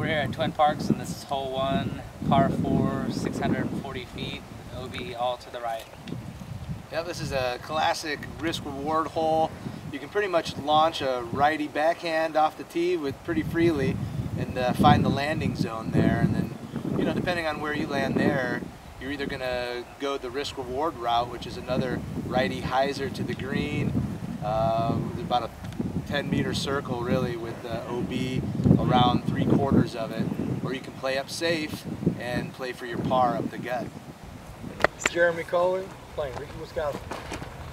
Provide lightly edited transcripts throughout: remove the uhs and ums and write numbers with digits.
We're here at Twin Parks, and this is hole 1, par 4, 640 feet, OB all to the right. Yeah, this is a classic risk-reward hole. You can pretty much launch a righty backhand off the tee with pretty freely and find the landing zone there. And then, you know, depending on where you land there, you're either going to go the risk-reward route, which is another righty hyzer to the green, about a 10-meter circle really with the OB around 3/4 of it, or you can play up safe and play for your par up the gut. It's Jeremy Koling playing Wysocki.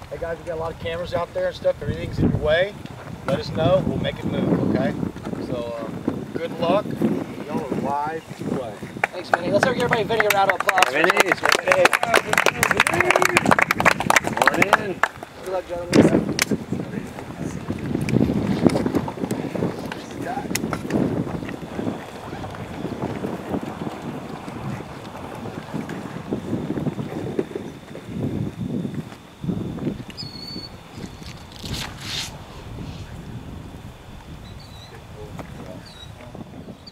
Hey guys, we got a lot of cameras out there and stuff. If anything's in your way, let us know. We'll make it move, okay? So good luck. Y'all are live to play. Thanks, Vinny. Let's give everybody a Vinny round of applause. Vinny. Morning. Good luck, gentlemen.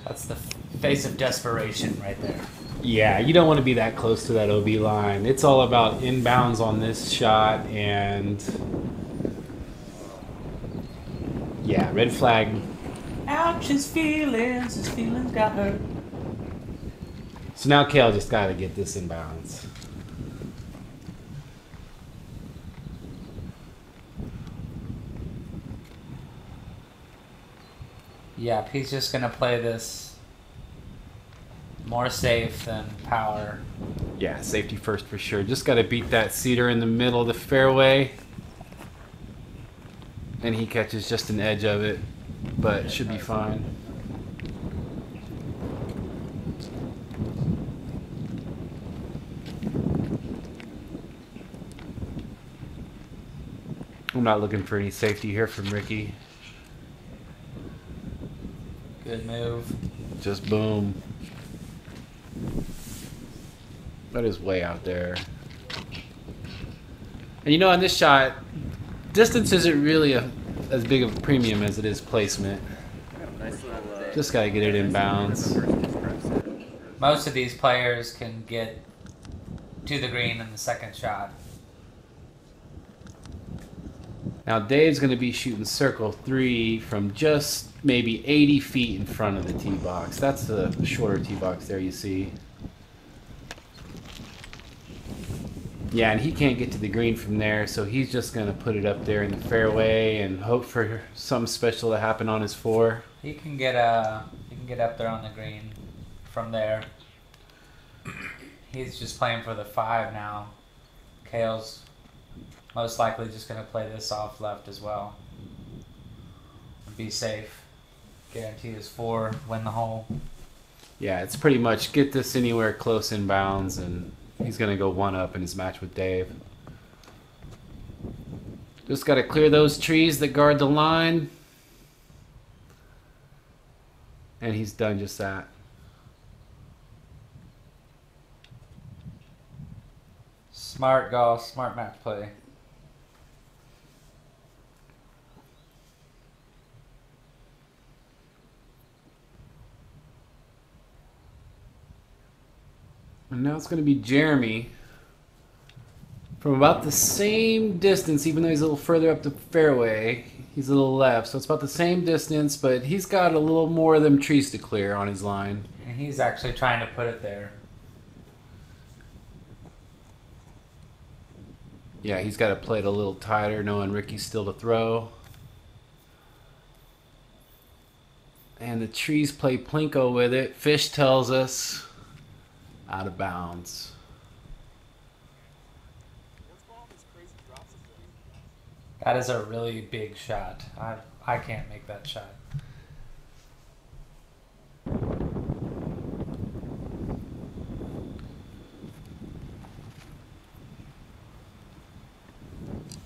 That's the face of desperation right there. Yeah, you don't want to be that close to that OB line. It's all about inbounds on this shot, and yeah, red flag. Ouch, his feelings got hurt. So now Cale just got to get this inbounds. Yeah, he's just going to play this more safe than power. Yeah, safety first for sure. Just got to beat that cedar in the middle of the fairway. And he catches just an edge of it, but should be fine. I'm not looking for any safety here from Ricky. Good move. Just boom. That is way out there. And you know, on this shot, distance isn't really as big of a premium as it is placement. Just got to get it in bounds. Most of these players can get to the green in the second shot. Now Dave's going to be shooting circle 3 from just maybe 80 feet in front of the tee box. That's the shorter tee box there you see. Yeah, and he can't get to the green from there, so he's just going to put it up there in the fairway and hope for something special to happen on his 4. He can get up there on the green from there. He's just playing for the 5 now. Cale's most likely just going to play this off left as well. Be safe. Guarantee his 4, win the hole. Yeah, it's pretty much get this anywhere close in bounds, and he's going to go 1 up in his match with Dave. Just got to clear those trees that guard the line. And he's done just that. Smart golf, smart match play. And now it's going to be Jeremy from about the same distance, even though he's a little further up the fairway. He's a little left, so it's about the same distance, but he's got a little more of them trees to clear on his line. And he's actually trying to put it there. Yeah, he's got to play it a little tighter, knowing Ricky's still to throw. And the trees play plinko with it. Fish tells us out of bounds. That is a really big shot. I can't make that shot.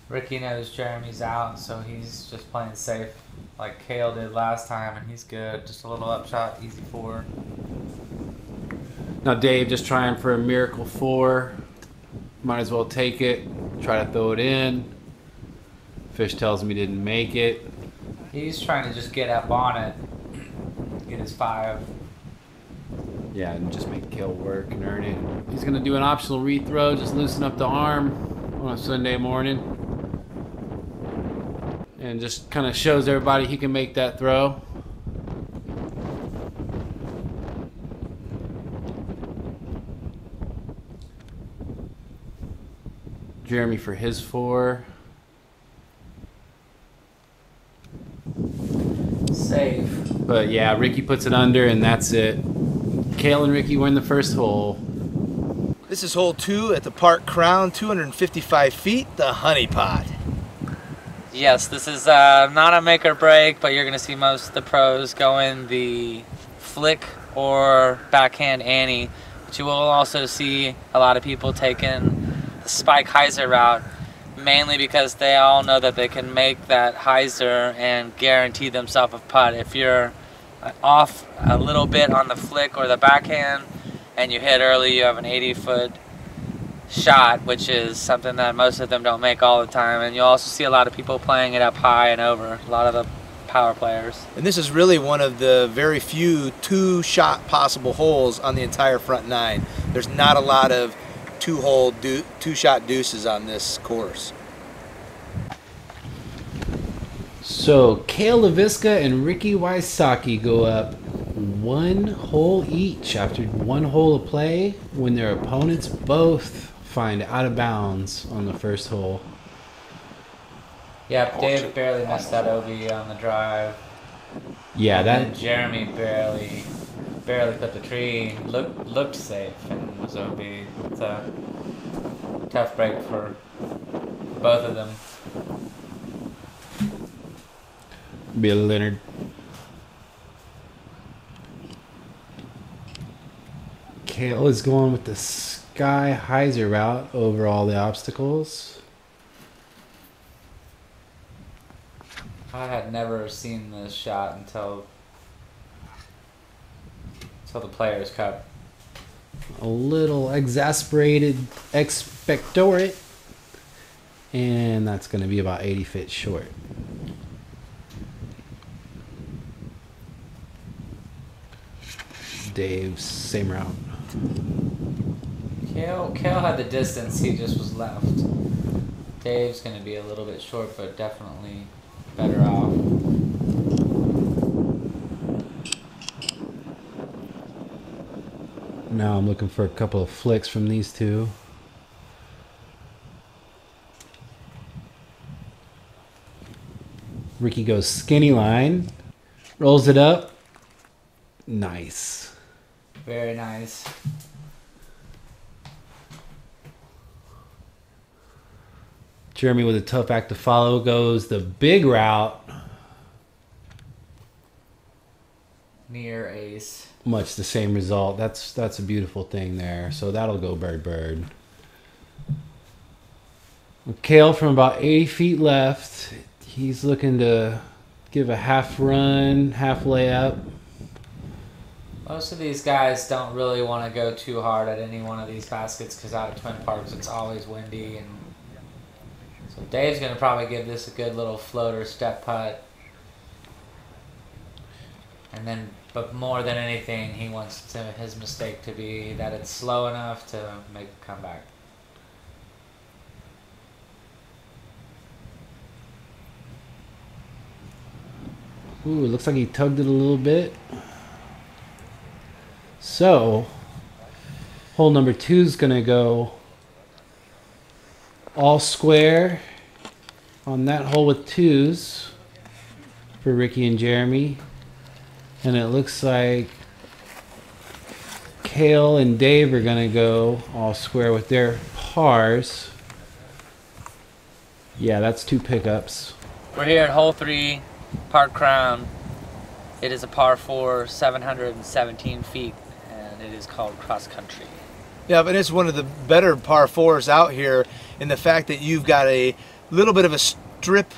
Ricky knows Jeremy's out, so he's just playing safe like Cale did last time, and he's good. Just a little upshot, easy 4. Now Dave just trying for a miracle 4. Might as well take it. Try to throw it in. Fish tells him he didn't make it. He's trying to just get up on it, get his 5. Yeah, and just make Cale work and earn it. He's going to do an optional rethrow, just loosen up the arm on a Sunday morning. And just kind of shows everybody he can make that throw. Jeremy for his 4. Safe. But yeah, Ricky puts it under, and that's it. Cale and Ricky win the first hole. This is hole 2 at the Park Crown, 255 feet, the Honey Pot. Yes, this is not a make or break, but you're going to see most of the pros going the flick or backhand Annie. But you will also see a lot of people taking the spike hyzer route, mainly because they all know that they can make that hyzer and guarantee themselves a putt. If you're off a little bit on the flick or the backhand and you hit early, you have an 80-foot shot, which is something that most of them don't make all the time. And you'll also see a lot of people playing it up high and over, a lot of the power players. And this is really one of the very few 2-shot possible holes on the entire front 9. There's not a lot of 2-shot deuces on this course. So Cale Leviska and Ricky Wysocki go up 1 hole each after 1 hole of play when their opponents both find out of bounds on the first hole. Yep, Dave barely missed that OB on the drive. Yeah, And Jeremy barely put the tree. Looked safe and was OB. It's a tough break for both of them. Bill Leonard. Cale is going with the sky hyzer route over all the obstacles. I had never seen this shot until the Players Cup. A little exasperated expectorate. And that's going to be about 80 feet short. Dave's same route. Cale had the distance, he just was left. Dave's going to be a little bit short, but definitely better off. Now I'm looking for a couple of flicks from these two. Ricky goes skinny line, rolls it up. Nice. Very nice. Jeremy with a tough act to follow goes the big route. Near ace. Much the same result. That's a beautiful thing there. So that'll go bird. Cale from about 80 feet left. He's looking to give a half run, half layup. Most of these guys don't really want to go too hard at any one of these baskets because out of Twin Parks it's always windy, and so Dave's going to probably give this a good little floater step putt. And then, but more than anything, he wants his mistake to be that it's slow enough to make a comeback. Ooh, it looks like he tugged it a little bit. So, hole number 2 is going to go all square on that hole with 2s for Ricky and Jeremy. And it looks like Cale and Dave are going to go all square with their pars. Yeah, that's 2 pickups. We're here at hole 3, Park Crown. It is a par 4, 717 feet, and it is called cross country. Yeah, but it's one of the better par 4s out here in the fact that you've got a little bit of a strip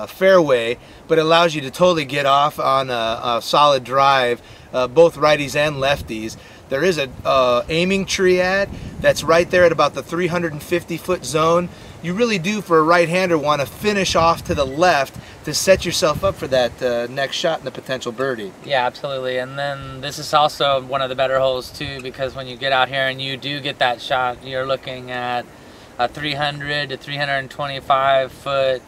fairway, but it allows you to totally get off on a solid drive, both righties and lefties. There is a aiming triad that's right there at about the 350-foot zone. you really do, for a right-hander, want to finish off to the left to set yourself up for that next shot and the potential birdie. Yeah, absolutely. And then this is also one of the better holes too, because when you get out here and you do get that shot, you're looking at a 300 to 325 foot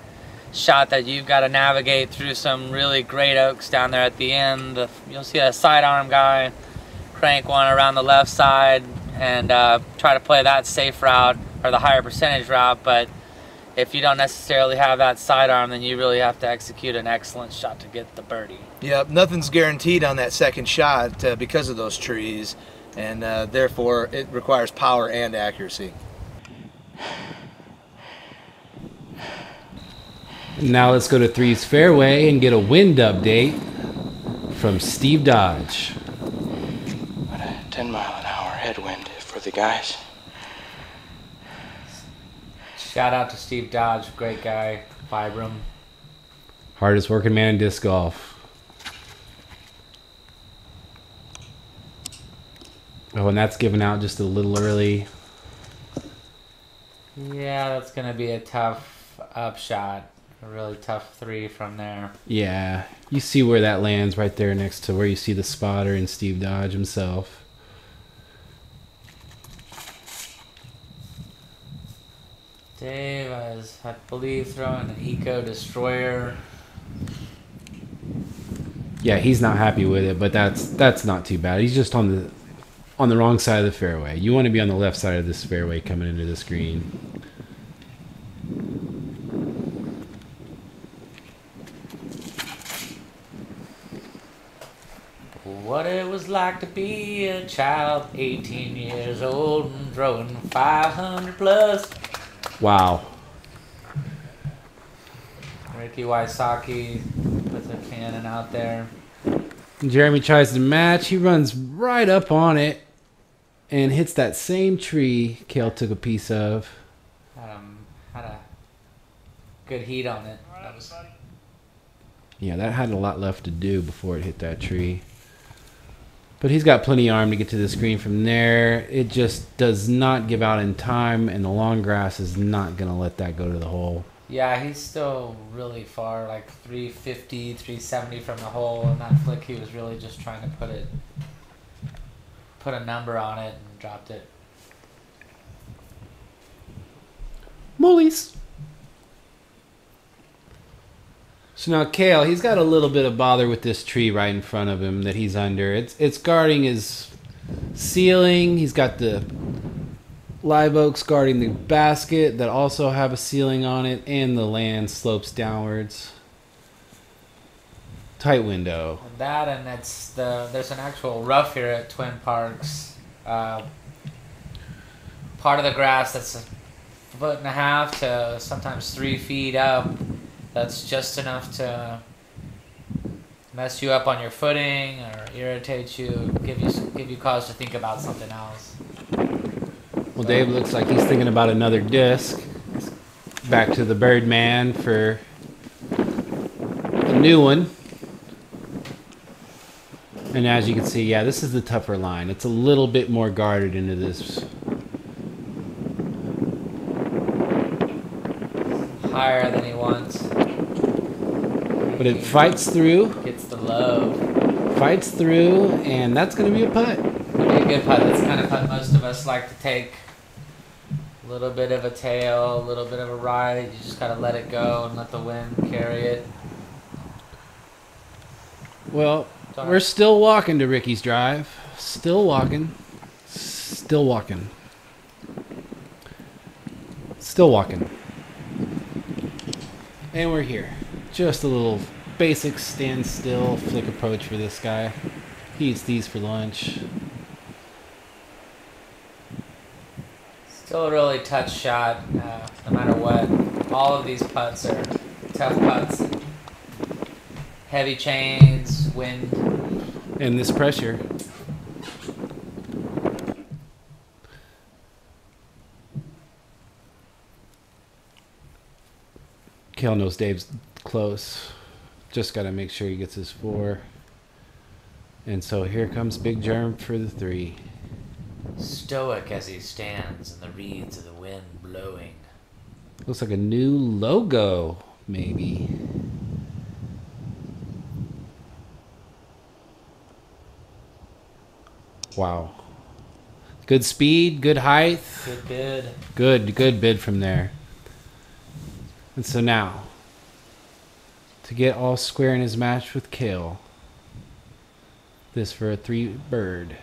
shot that you've got to navigate through some really great oaks down there at the end. You'll see a sidearm guy crank one around the left side and try to play that safe route or the higher percentage route, but if you don't necessarily have that sidearm, then you really have to execute an excellent shot to get the birdie. Yep, nothing's guaranteed on that second shot because of those trees, and therefore it requires power and accuracy. Now let's go to Three's Fairway and get a wind update from Steve Dodge. About a 10-mile-an-hour headwind for the guys. Shout out to Steve Dodge, great guy, Vibram. Hardest working man in disc golf. Oh, and that's given out just a little early. Yeah, that's going to be a tough upshot. A really tough 3 from there. Yeah, you see where that lands right there next to where you see the spotter and Steve Dodge himself. Dave is, I believe, throwing an Eco Destroyer. Yeah, he's not happy with it, but that's not too bad. He's just on the wrong side of the fairway. You want to be on the left side of this fairway coming into this green. What it was like to be a child, 18 years old and throwing 500 plus. Wow. Ricky Wysocki puts a cannon out there. Jeremy tries to match. He runs right up on it and hits that same tree Cale took a piece of. Had a good heat on it. Yeah, that had a lot left to do before it hit that tree. But he's got plenty of arm to get to the screen from there. It just does not give out in time, and the long grass is not going to let that go to the hole. Yeah, he's still really far, like 350, 370 from the hole. And that flick, he was really just trying to put a number on it and dropped it. Mollies. So now Cale, he's got a little bit of bother with this tree right in front of him that he's under. It's guarding his ceiling. He's got the live oaks guarding the basket that also have a ceiling on it, and the land slopes downwards. Tight window. And that, and there's an actual rough here at Twin Parks. Part of the grass that's 1.5 feet to sometimes 3 feet up. That's just enough to mess you up on your footing or irritate you, give you cause to think about something else. Well, Dave looks like he's thinking about another disc. Back to the Birdman for a new one. And as you can see, yeah, this is the tougher line. It's a little bit more guarded into this. Higher than he wants. But it fights through. Gets the love. Fights through, and that's going to be a putt. It'll be a good putt. That's the kind of putt most of us like to take. A little bit of a tail, a little bit of a ride. You just got to let it go and let the wind carry it. Well, we're still walking to Ricky's drive. Still walking. Still walking. Still walking. And we're here. Just a little basic standstill flick approach for this guy. He eats these for lunch. Still a really touch shot, no matter what. All of these putts are tough putts. Heavy chains, wind. And this pressure. Cale knows Dave's close. Just got to make sure he gets his 4. And so here comes Big Germ for the 3. Stoic as he stands in the reeds of the wind blowing. Looks like a new logo, maybe. Wow. Good speed, good height. Good bid. Good bid from there. And so now, to get all square in his match with Cale, this for a 3 bird.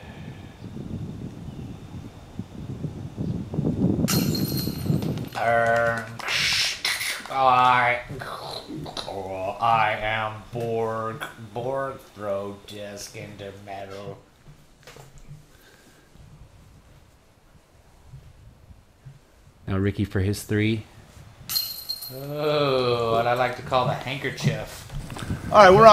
I am Borg. Borg throw disc into metal. Now Ricky for his 3. Oh, what I like to call the handkerchief. All right, we're on.